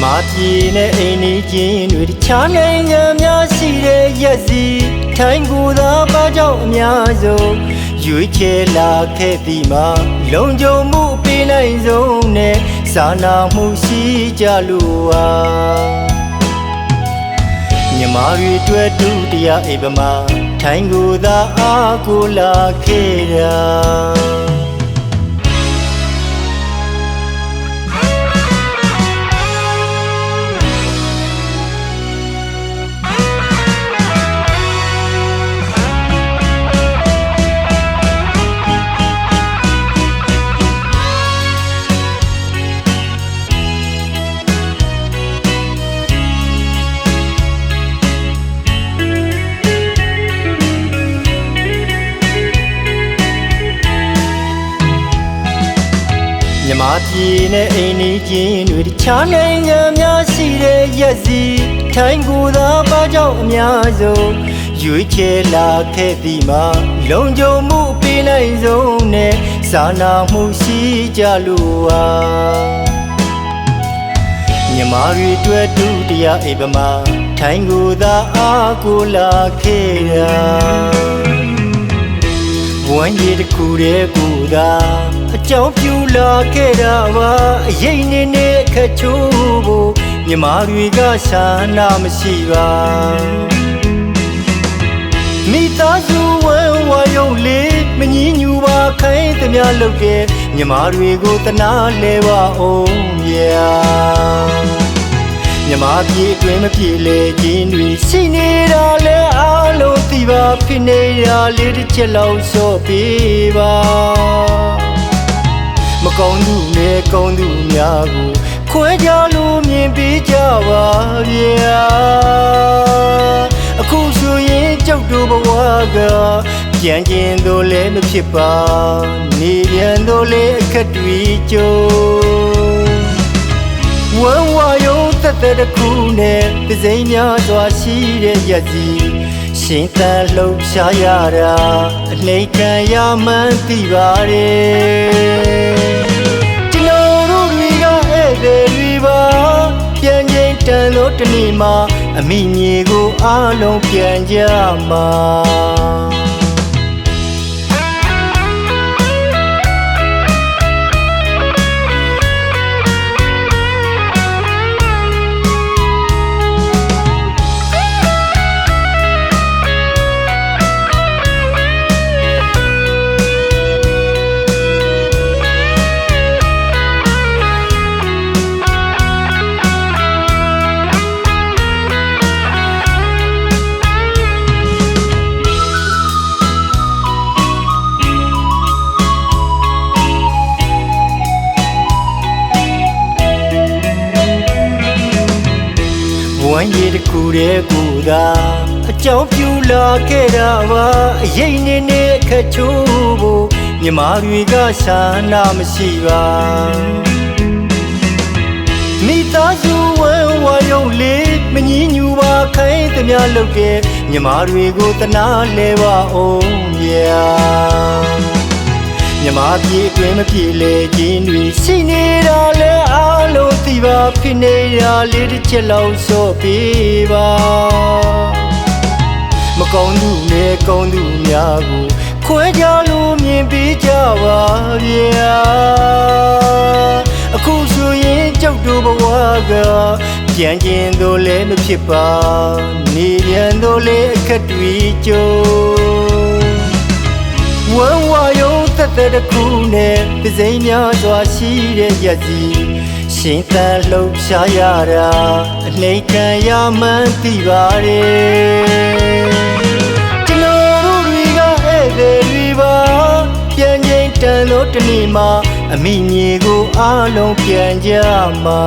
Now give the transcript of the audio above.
မာပြည်နဲ့အိမ်နီးချင်းတွေတခြားနိုင်ငံများရှိတဲ့ရက်စီထိုင်းကိုသာပါကြောင့်အများဆုံးရွေးချယ်လာခဲ့ပြီးမှလုံခြုံမှုပေးနိုင်ဆုံးနဲ့စာနာမှုရှိကြလို့ဟာမြန်မာတွေတွေ့တူတရားအိဗမာထိုင်းကိုသာအားကိုလာခဲ့တာမြန်မာပြည်နဲ့အိမ်နီးချင်းတွေတခြားနိုင်ငံများရှိတဲ့ရက်စီထိုင်းကိုသာပါကြောင့်အများဆုံးရွေးချယ်လာခဲ့ပြီးမှလုံခြုံမှုပေးနိုင်ဆုံးနဲ့စာနာမှုရှိကြလို့ဟာမြန်မာတွေတွေ့တူတရားအိဗမာထိုင်းကိုသာအားကိုလာခဲ့တာဝမ်းရည်တစ်ခုတည်းကိုသာအကြောင်းပြူလာခဲ့တာပါအရေးနဲ့အခက်ချိုးဖို့မြန်မာတွေကရှာနာမရှိပါမိသားစုဝဲဝါယုံလေးမငြင်းညူပါခိုင်းသမျှလုပ်တဲ့မြန်မာတွေကိုတနာလဲပါအောင်ဗျာမြန်မာပြည်အတွင်းမပြေလေခြင်းတွေရှိနေတာလဲအားလုံးသိပါဖြစ်နေတာလေးတစ်ချက်လောက်စော့ပေးပါမကောင်းသူနဲ့ကောင်းသူများကိုခွဲခြားလို့မြင်ပေးကြပါဗျာအခုဆိုရင်ကြောက်တို့ဘဝကပြန်ကျင်တော့လည်းမဖြစ်ပါနေပြန်တော့လည်းအခက်တွေကြုံဝမ်းဝါယုံသက်သက်တစ်ခုနဲ့ပစိမ့်များစွာရှိတဲ့ရက်စီရှင်သန်လှုပ်ရှားရတာအနှိမ်ခံရမှန်းသိပါတယ်ပြန်ချိန်တန်လို့တနေ့မှာအမိမြေကိုအားလုံးပြန်ကြမှာဝမ်းရည်တစ်ခုတည်းကိုသာအကြောင်းပြူလာခဲ့တာပါအရေးနဲ့အခက်ချိုးဖို့မြန်မာတွေကရှာနာမရှိပါမိသားစုဝဲဝါယုံလေးမငြင်းညူပါခိုင်းသမျှလုပ်တဲ့မြန်မာတွေကိုတနာလဲပါအောင်ဗျာမြန်မာပြည်အတွင်းမပြေလေခြင်းတွေရှိနေတာလဲအားလုံးသိပါဖြစ်နေတာလေးတစ်ချက်လောက်စော့ပေးပါမကောင်းသူနဲ့ကောင်းသူများကိုခွဲခြားလို့မြင်ပေးကြပါဗျာအခုဆိုရင်ကြောက်တို့ဘဝကပြန်ကျင်တော့လည်းမဖြစ်ပါနေပြန်တော့လည်းအခက်တွေကြုံဝမ်းဝါယုံသက်သက်တစ်ခုနဲ့ပစိမ့်များစွာရှိတဲ့ရက်စီရှင်သန်လှုပ်ရှားရတာအနှိမ်ခံရမှန်းသိပါတယ်ကျွန်တော်တို့တွေကဧည့်သည်တွေပါပြန်ချိန်တန်လို့တနေ့မှာအမိမြေကိုအားလုံးပြန်ကြမှာ